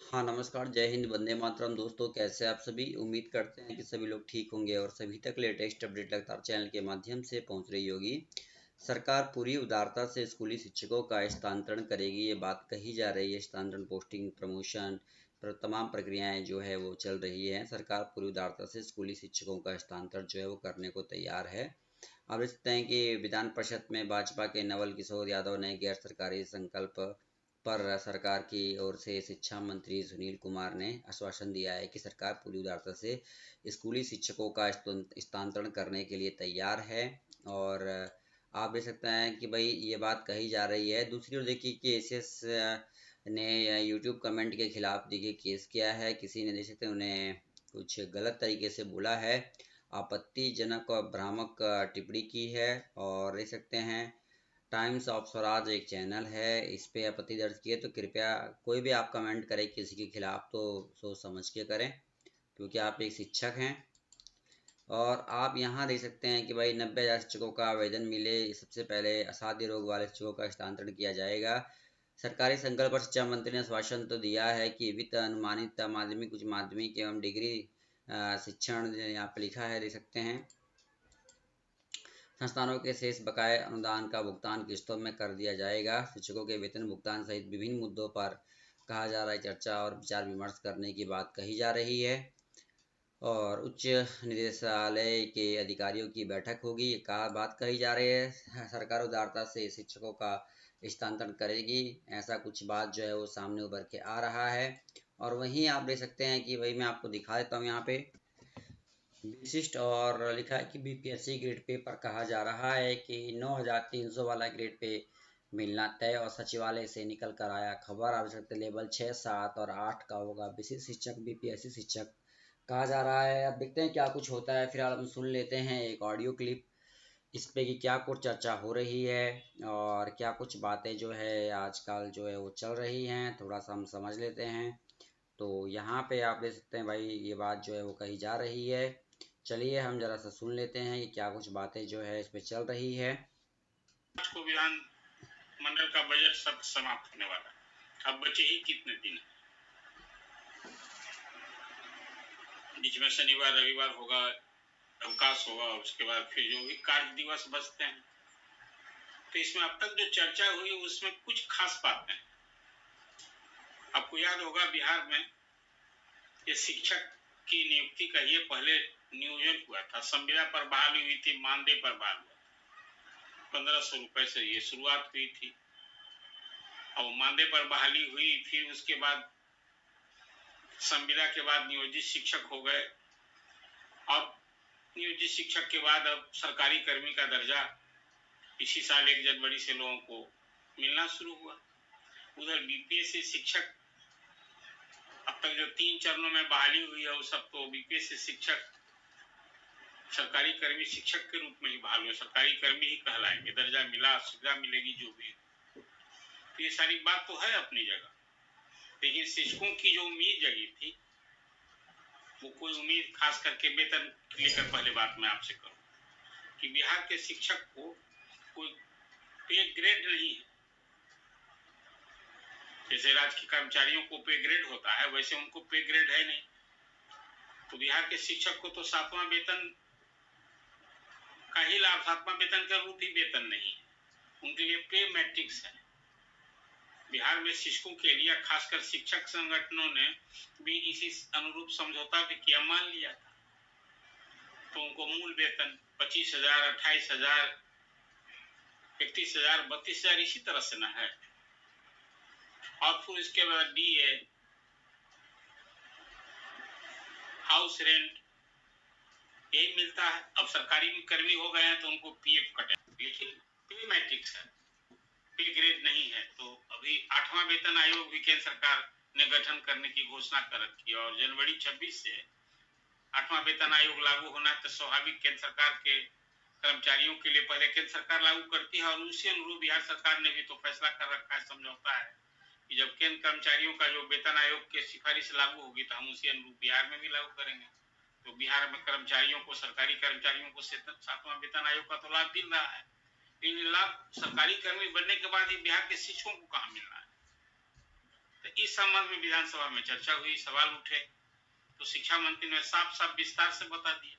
हाँ, नमस्कार, जय हिंद, वंदे मातरम। दोस्तों, कैसे आप सभी? उम्मीद करते हैं कि सभी लोग ठीक होंगे और सभी तक लेटेस्ट अपडेट लगातार चैनल के माध्यम से पहुंच रही होगी। सरकार पूरी उदारता से स्कूली शिक्षकों का स्थानांतरण करेगी, ये बात कही जा रही है। स्थानांतरण, पोस्टिंग, प्रमोशन पर तमाम प्रक्रियाएं जो है वो चल रही है। सरकार पूरी उदारता से स्कूली शिक्षकों का स्थानांतरण जो है वो करने को तैयार है। आप देख सकते हैं कि विधान परिषद में भाजपा के नवल किशोर यादव ने गैर सरकारी संकल्प पर सरकार की ओर से शिक्षा मंत्री सुनील कुमार ने आश्वासन दिया है कि सरकार पूरी उदारता से स्कूली शिक्षकों का स्थानांतरण करने के लिए तैयार है। और आप देख सकते हैं कि भाई ये बात कही जा रही है। दूसरी ओर देखिए कि एसीएस ने यूट्यूब कमेंट के खिलाफ देखिए केस किया है। किसी ने देख सकते हैं उन्हें कुछ गलत तरीके से बोला है, आपत्तिजनक और भ्रामक टिप्पणी की है। और देख सकते हैं टाइम्स ऑफ स्वराज एक चैनल है, इस पे आपत्ति दर्ज की है। तो कृपया कोई भी आप कमेंट करें किसी के खिलाफ तो सोच समझ के करें, क्योंकि आप एक शिक्षक हैं। और आप यहाँ देख सकते हैं कि भाई 90,000 शिक्षकों का आवेदन मिले। सबसे पहले असाध्य रोग वाले शिक्षकों का स्थानांतरण किया जाएगा। सरकारी संकल्प पर शिक्षा मंत्री ने आश्वासन तो दिया है कि वित्त अनुमानित माध्यमिक, उच्च माध्यमिक एवं डिग्री शिक्षण यहाँ पे लिखा है, देख सकते हैं। संस्थानों के शेष बकाये अनुदान का भुगतान किस्तों में कर दिया जाएगा। शिक्षकों के वेतन भुगतान सहित विभिन्न मुद्दों पर कहा जा रहा है चर्चा और विचार विमर्श करने की बात कही जा रही है। और उच्च निदेशालय के अधिकारियों की बैठक होगी, बात कही जा रही है। सरकार उदारता से शिक्षकों का स्थानांतरण करेगी, ऐसा कुछ बात जो है वो सामने उभर के आ रहा है। और वहीं आप देख सकते हैं कि वही मैं आपको दिखा देता हूँ यहाँ पे विशिष्ट, और लिखा है कि बीपीएससी ग्रेड पे पर कहा जा रहा है कि 9,300 वाला ग्रेड पे मिलना तय, और सचिवालय से निकल कर आया खबर। आप सकते लेवल 6, 7 और 8 का होगा विशिष्ट शिक्षक, बीपीएससी शिक्षक कहा जा रहा है। अब देखते हैं क्या कुछ होता है। फिलहाल हम सुन लेते हैं एक ऑडियो क्लिप इस पे कि क्या कुछ चर्चा हो रही है और क्या कुछ बातें जो है आजकल जो है वो चल रही हैं, थोड़ा सा हम समझ लेते हैं। तो यहाँ पे आप देख सकते हैं भाई ये बात जो है वो कही जा रही है। चलिए हम जरा सा सुन लेते हैं कि क्या कुछ बातें जो है इस पे चल रही है। आज को विधान मंडल का बजट सत्र समाप्त होने वाला है। अब बचे ही कितने दिन, बीच में शनिवार रविवार होगा, अवकाश होगा, उसके बाद फिर जो भी कार्य दिवस बचते हैं। तो इसमें अब तक जो चर्चा हुई उसमें कुछ खास बातें हैं। आपको याद होगा बिहार में ये शिक्षक की नियुक्ति का ये पहले नियोजन हुआ था। संविदा पर बहाली हुई थी, मानदेय पर बहाल हुआ, 1500 रुपए से ये शुरुआत हुई थी। और मानदेय पर बहाली हुई, फिर उसके बाद संविदा के बाद नियोजित शिक्षक हो गए। और नियोजित शिक्षक के बाद अब सरकारी कर्मी का दर्जा इसी साल 1 जनवरी से लोगों को मिलना शुरू हुआ। उधर बीपीएससी शिक्षक अब तक जो 3 चरणों में बहाली हुई है वो सब तो बीपीएससी शिक्षक सरकारी कर्मी शिक्षक के रूप में ही बहाल हुए, सरकारी कर्मी ही कहलाएंगे। दर्जा मिला, सुविधा मिलेगी जो भी। तो ये सारी बात तो है अपनी जगह, लेकिन शिक्षकों की जो उम्मीद जगी थी वो कोई उम्मीद खास करके वेतन लेकर पहले बात मैं आपसे करूं कि बिहार के शिक्षक को कोई पे ग्रेड नहीं है। जैसे राज्य के कर्मचारियों को पे ग्रेड होता है वैसे उनको पे ग्रेड है नहीं। तो बिहार के शिक्षक को तो 7वां वेतन का ही लाभ, 7वां वेतन का रूप ही वेतन नहीं है, उनके लिए पे मैट्रिक्स है। बिहार में शिक्षकों के लिए खासकर शिक्षक संगठनों ने भी इसी अनुरूप समझौता भी किया, मान लिया था। तो उनको मूल वेतन 25,000, 28,000, 31,000, 32,000 इसी तरह से ना है। और फिर इसके बाद डीए, हाउस रेंट यही मिलता है। अब सरकारी कर्मी हो गए हैं तो उनको पीएफ कटे, लेकिन पे मैट्रिक्स है, पे ग्रेड नहीं है। तो अभी 8वां वेतन आयोग भी केंद्र सरकार ने गठन करने की घोषणा कर रखी है और जनवरी 26 से 8वां वेतन आयोग लागू होना है। तो स्वाभाविक केंद्र सरकार के कर्मचारियों के लिए पहले केंद्र सरकार लागू करती है और उसी अनुरूप बिहार सरकार ने भी तो फैसला कर रखा है, समझौता है कि जब केंद्र कर्मचारियों का जो वेतन आयोग के सिफारिश लागू होगी तो हम उसी अनुरूप बिहार में भी लागू करेंगे। तो बिहार में कर्मचारियों को, सरकारी कर्मचारियों को 7वां वेतन आयोग का तो लाभ मिल रहा है। इन लाभ सरकारी कर्मी बनने के बाद ही बिहार के शिक्षकों को कहाँ मिल रहा है? तो इस संबंध में विधानसभा में चर्चा हुई, सवाल उठे, तो शिक्षा मंत्री ने साफ साफ विस्तार से बता दिया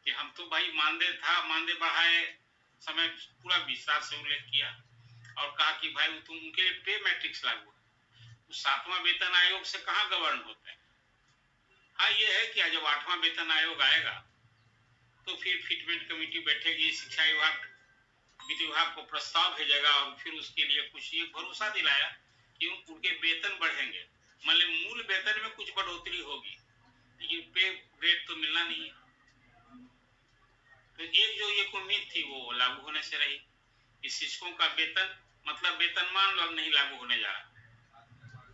कि हम तो भाई मानदेय बढ़ाए, समय पूरा विस्तार से उल्लेख किया और कहा कि भाई तुम उनके लिए पे मैट्रिक्स लागू है, 7वां वेतन आयोग से कहाँ गवर्न होते हैं। हाँ, ये है कि जब 8वां वेतन आयोग आएगा तो फिर फिटमेंट कमेटी बैठेगी, शिक्षा विभाग वित्त विभाग को प्रस्ताव भेजेगा और फिर उसके लिए कुछ ये भरोसा दिलाया कि उनके वेतन बढ़ेंगे, मतलब मूल वेतन में कुछ बढ़ोतरी होगी, लेकिन पे ग्रेड तो मिलना नहीं है। तो एक जो ये उम्मीद थी वो लागू होने से रही कि शिक्षकों का वेतन मतलब वेतनमान अब नहीं लागू होने जा रहा।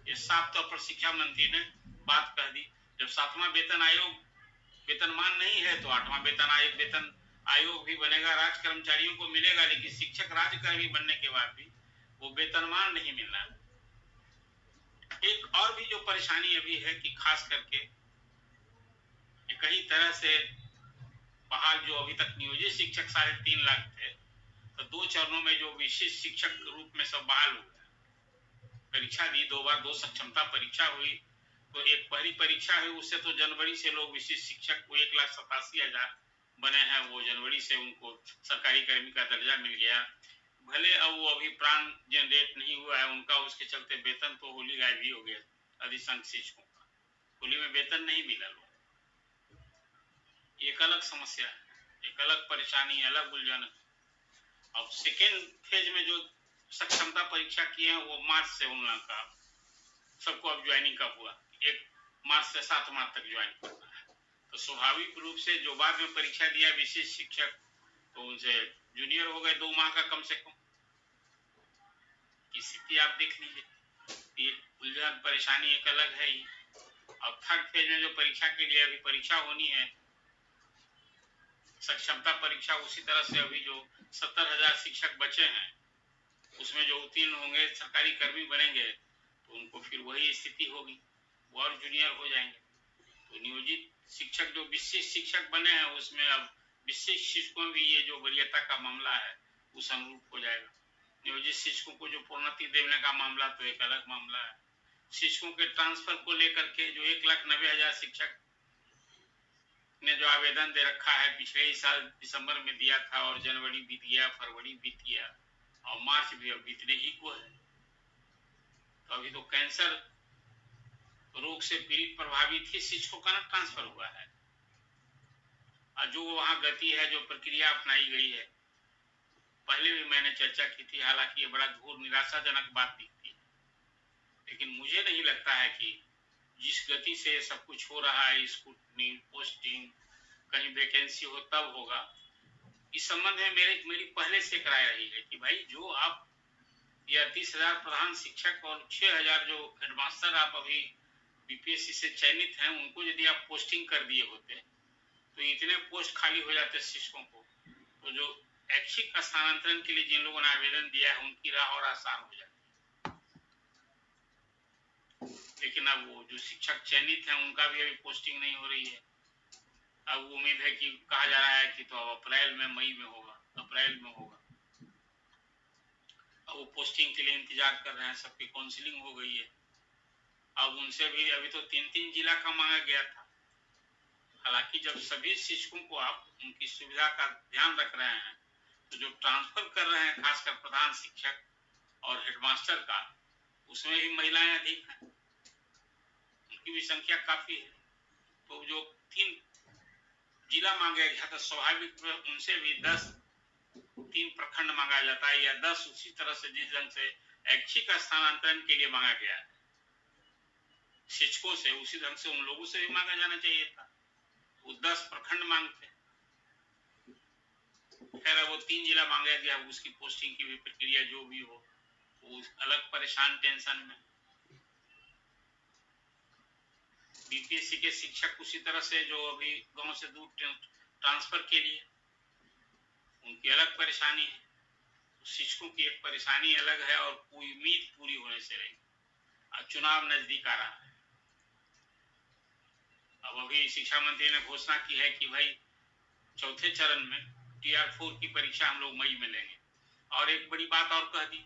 ये साफ तौर पर शिक्षा मंत्री ने बात कह दी। जब 7वां वेतन आयोग वेतनमान नहीं है तो 8वां वेतन आयोग भी बनेगा, राज्य कर्मचारियों को मिलेगा, लेकिन शिक्षक राज्यकर्मी बनने के बाद भी वो वेतनमान नहीं मिलना। एक और भी जो परेशानी अभी है कि खास करके कई तरह से बहाल जो अभी तक नियोजित शिक्षक 3.5 लाख थे, तो 2 चरणों में जो विशिष्ट शिक्षक के रूप में सब बहाल हुए, परीक्षा दी, 2 बार 2 सक्षमता परीक्षा हुई, तो एक पहली परीक्षा है उससे तो जनवरी से लोग विशिष्ट शिक्षक को 1,87,000 बने हैं, वो जनवरी से उनको सरकारी कर्मी का दर्जा मिल गया। भले अब वो अभी प्राण जनरेट नहीं हुआ है उनका, उसके चलते वेतन तो होली गायब ही हो गया अधिसंख्य शिक्षकों का, होली में वेतन नहीं मिला लोग। एक अलग समस्या है, एक अलग परेशानी, अलग उलझन। अब सेकेंड फेज में जो सक्षमता परीक्षा किए हैं वो मार्च से उन लोगों का सबको अब ज्वाइनिंग का हुआ, 1 मार्च से 7 मार्च तक ज्वाइन करना है। तो स्वाभाविक रूप से जो बाद में परीक्षा दिया विशिष्ट शिक्षक, तो उनसे जूनियर हो गए 2 माह का कम से कम। स्थिति आप देख लीजिए, ये उलझन परेशानी एक अलग है ही। अब थर्ड फेज में जो परीक्षा के लिए अभी परीक्षा होनी है, सक्षमता परीक्षा, उसी तरह से अभी जो 70,000 शिक्षक बचे हैं उसमें जो उत्तीर्ण होंगे सरकारी कर्मी बनेंगे तो उनको फिर वही स्थिति होगी, वो और जूनियर हो जाएंगे। तो नियोजित शिक्षक जो विशिष्ट शिक्षक बने हैं उसमें अब विशिष्ट शिक्षकों भी ये जो वरीयता का मामला है उस अनुरूप हो जाएगा। नियोजित शिक्षकों को जो प्रोन्नति देने का मामला तो एक अलग मामला है। शिक्षकों के ट्रांसफर को लेकर के जो 1,90,000 शिक्षक ने जो आवेदन दे रखा है, पिछले ही साल दिसंबर में दिया था और जनवरी बीत गया, फरवरी बीत गया और मार्च भी अब बीतने ही को है। तो अभी तो कैंसर रोग से पीड़ित प्रभावित ही शिक्षकों का ना ट्रांसफर हुआ है। और जो वहां गति है, जो प्रक्रिया अपनाई गई है, पहले भी मैंने चर्चा की थी, हालांकि ये बड़ा घोर निराशाजनक बात दिखती है, लेकिन मुझे नहीं लगता है कि जिस गति से सब कुछ हो रहा है, स्कूटनी, पोस्टिंग, कहीं वैकेंसी हो तब होगा। इस संबंध में मेरी पहले से राय रही है कि भाई जो आप ये 30,000 प्रधान शिक्षक और 6,000 जो हेडमास्टर आप अभी बीपीएससी से चयनित हैं, उनको यदि आप पोस्टिंग कर दिए होते तो इतने पोस्ट खाली हो जाते शिक्षकों को, तो जो ऐच्छिक स्थानांतरण के लिए जिन लोगों ने आवेदन दिया है उनकी राह और आसान हो जाती। लेकिन अब वो जो शिक्षक चयनित हैं उनका भी अभी पोस्टिंग नहीं हो रही है। अब उम्मीद है कि कहा जा रहा है कि तो अब अप्रैल में, मई में होगा, अप्रैल में होगा। अब वो पोस्टिंग के लिए इंतजार कर रहे हैं, सबकी काउंसलिंग हो गई है। अब उनसे भी अभी तो 3-3 जिला का मांगा गया था। हालांकि जब सभी शिक्षकों को आप उनकी सुविधा का ध्यान रख रहे हैं तो जो ट्रांसफर कर रहे हैं खासकर प्रधान शिक्षक और हेडमास्टर का, उसमें भी महिलाएं अधिक हैं, उनकी भी संख्या काफी है। तो जो 3 जिला मांगा गया था, स्वाभाविक उनसे भी 3 प्रखंड मांगा जाता है या 10 उसी तरह से जिस ढंग से ऐच्छिक स्थानांतरण के लिए मांगा गया है शिक्षकों से, उसी ढंग से उन लोगों से भी मांगा जाना चाहिए था। वो 10 प्रखंड मांगते। खैर वो 3 जिला मांगा गया, उसकी पोस्टिंग की भी प्रक्रिया जो भी हो, वो अलग परेशान टेंशन में। बीपीएससी के शिक्षक उसी तरह से जो अभी गांव से दूर ट्रांसफर के लिए, उनकी अलग परेशानी है। शिक्षकों की एक परेशानी अलग है और उम्मीद पूरी होने से रही। अब चुनाव नजदीक आ रहा है। अब अभी शिक्षा मंत्री ने घोषणा की है कि भाई चौथे चरण में TR4 की परीक्षा हम लोग मई में लेंगे। और एक बड़ी बात और कह दी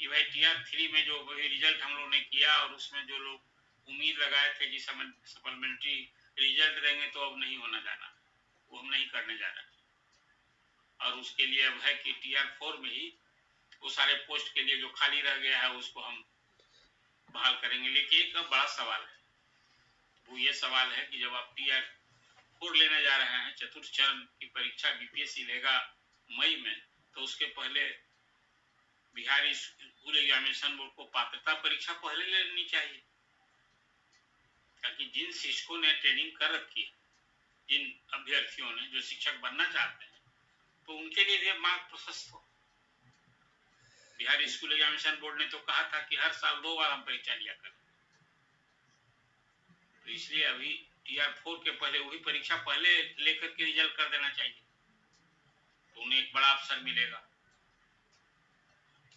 कि भाई टीआर 3 में जो वही रिजल्ट हम लोग ने किया और उसमें जो लोग उम्मीद लगाए थे कि सप्लीमेंट्री रिजल्ट देंगे तो अब नहीं होना जाना, वो हम नहीं करने जा रहे। और उसके लिए अब है कि टीआर 4 में ही वो सारे पोस्ट के लिए जो खाली रह गया है उसको हम बहाल करेंगे। लेकिन एक बड़ा सवाल है, वो ये सवाल है कि जब आप टीआर 4 लेने जा रहे हैं, चतुर्थ चरण की परीक्षा बीपीएससी लेगा मई में, तो उसके पहले बिहार स्कूल एग्जामिनेशन बोर्ड को पात्रता परीक्षा पहले ले लेनी चाहिए, ताकि जिन शिक्षकों ने ट्रेनिंग कर रखी है, जिन अभ्यर्थियों ने जो शिक्षक बनना चाहते हैं, तो उनके लिए भी मार्ग प्रशस्त हो। बिहार स्कूल एग्जामिनेशन बोर्ड ने तो कहा था कि हर साल 2 बार हम परीक्षा लिया करें, तो इसलिए अभी टीआर 4 के पहले वही परीक्षा पहले लेकर के रिजल्ट कर देना चाहिए, तो उन्हें एक बड़ा अवसर मिलेगा।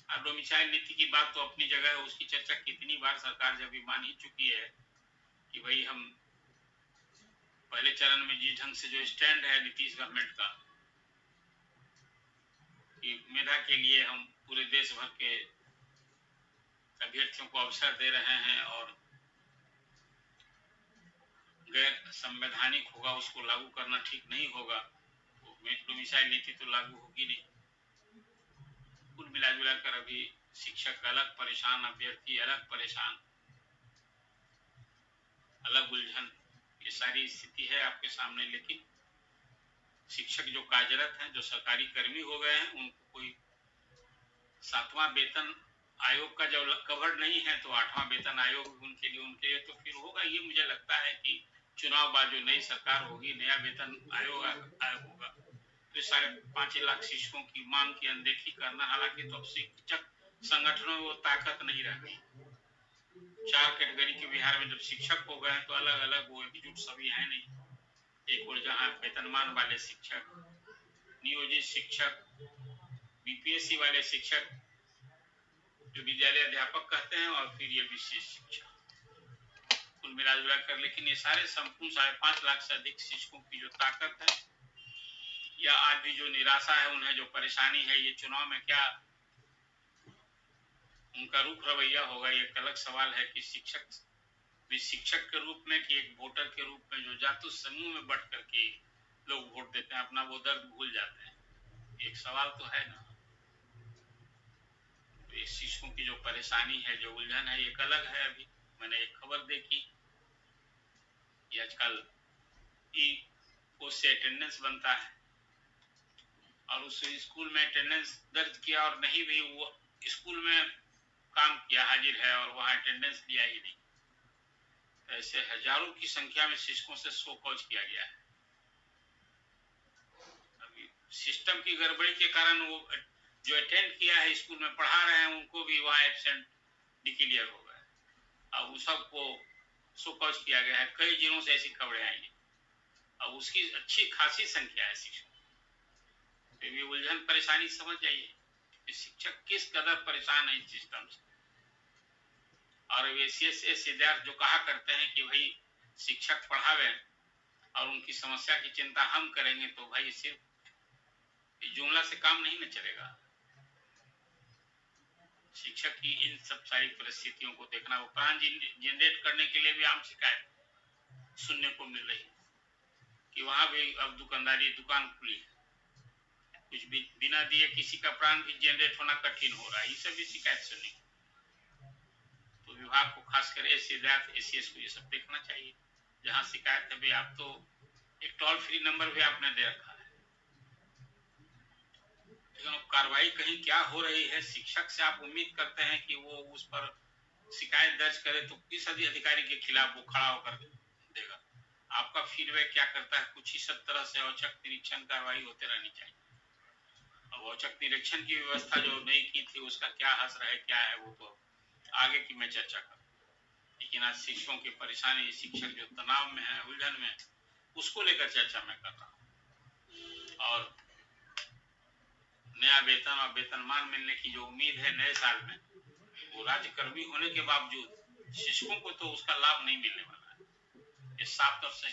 और डोमिसाइल नीति की बात तो अपनी जगह है, उसकी चर्चा कितनी बार सरकार जब भी मान ही चुकी है कि भाई हम पहले चरण में जिस ढंग से जो स्टैंड है नीतीश गवर्नमेंट का कि मेधा के लिए हम पूरे देश भर के अभ्यर्थियों को अवसर दे रहे हैं और गैर संवैधानिक होगा उसको लागू करना ठीक नहीं होगा, तो डोमिसाइल नीति तो लागू होगी नहीं। कुल मिला जुला कर अभी शिक्षक अलग परेशान, अभ्यर्थी अलग परेशान, अलग उलझन, ये सारी स्थिति है आपके सामने। लेकिन शिक्षक जो कार्यरत हैं, जो सरकारी कर्मी हो गए हैं, उनको कोई 7वां वेतन आयोग का जब कवर नहीं है तो 8वां वेतन आयोग उनके लिए तो फिर होगा। ये मुझे लगता है कि चुनाव बाद जो नई सरकार होगी, नया वेतन आयोग होगा, तो 5.5 लाख शिक्षकों की मांग की अनदेखी करना, हालांकि तो अब शिक्षक संगठनों में वो ताकत नहीं रह गई। 4 कैटेगरी के बिहार में जब शिक्षक हो गए हैं तो अलग अलग वो एकजुट सभी है नहीं। एक और जहाँ वेतनमान वाले शिक्षक, नियोजित शिक्षक, बीपीएससी वाले शिक्षक जो विद्यालय अध्यापक कहते हैं, और फिर ये विशेष शिक्षक, कुल मिला जुला कर। लेकिन ये सारे संपूर्ण 5.5 लाख से अधिक शिक्षकों की जो ताकत है या आज भी जो निराशा है, उन्हें जो परेशानी है, ये चुनाव में क्या उनका रुख रवैया होगा, ये एक अलग सवाल है कि शिक्षक के रूप में कि एक वोटर के रूप में जो जातु समूह में बढ़ करके लोग वोट देते हैं, अपना वो दर्द भूल जाते हैं, एक सवाल तो है ना। तो ये शिक्षकों की जो परेशानी है, जो उलझन है, एक अलग है। अभी मैंने एक खबर देखी कि आजकल ई पोस्ट से अटेंडेंस बनता है और उस स्कूल में अटेंडेंस दर्ज किया और नहीं भी वो स्कूल में काम किया, हाजिर है, और वहां अटेंडेंस लिया ही नहीं। ऐसे हजारों की संख्या में शिक्षकों से शो कॉज किया गया है। अभी सिस्टम की गड़बड़ी के कारण वो जो अटेंड किया है, स्कूल में पढ़ा रहे हैं, उनको भी वहां एब्सेंट डिक्लेयर हो गए। अब उस सबको शो कॉज किया गया है। कई जिलों से ऐसी खबरें आई है। अब उसकी अच्छी खासी संख्या है शिक्षकों, तो ये उलझन परेशानी समझ जाइए कि शिक्षक किस कदर परेशान है इस सिस्टम से। और विद्यार्थी जो कहा करते हैं कि भाई शिक्षक पढ़ावे और उनकी समस्या की चिंता हम करेंगे, तो भाई सिर्फ जुमला से काम नहीं न चलेगा। शिक्षक की इन सब सारी परिस्थितियों को देखना, वो प्राण जनरेट करने के लिए भी आम शिकायत सुनने को मिल रही है कि वहां भी अब दुकान खुली है, कुछ भी बिना दिए किसी का प्राण भी जनरेट होना कठिन हो रहा है। ये सभी शिकायत सुनने, तो विभाग को खासकर एसीएस को ये सब देखना चाहिए। जहां शिकायत है भी, आप तो एक टोल फ्री नंबर भी आपने दे रखा है, लेकिन कार्रवाई कहीं क्या हो रही है। शिक्षक से आप उम्मीद करते हैं कि वो उस पर शिकायत दर्ज करे, तो किस अधिकारी के खिलाफ वो खड़ा होकर देगा? आपका फीडबैक क्या करता है? कुछ इस तरह से औचक निरीक्षण कार्रवाई होते रहनी चाहिए। अब औचक निरीक्षण की व्यवस्था जो नहीं की थी, उसका क्या असर है, क्या है, वो तो आगे की मैं चर्चा करूँ। लेकिन आज शिक्षकों की परेशानी, शिक्षक जो तनाव में है, उलझन में, उसको लेकर चर्चा मैं कर रहा हूँ। और नया वेतन और वेतनमान मिलने की जो उम्मीद है नए साल में, वो राज्यकर्मी होने के बावजूद शिक्षकों को तो उसका लाभ नहीं मिलने वाला है। ये साफ तौर से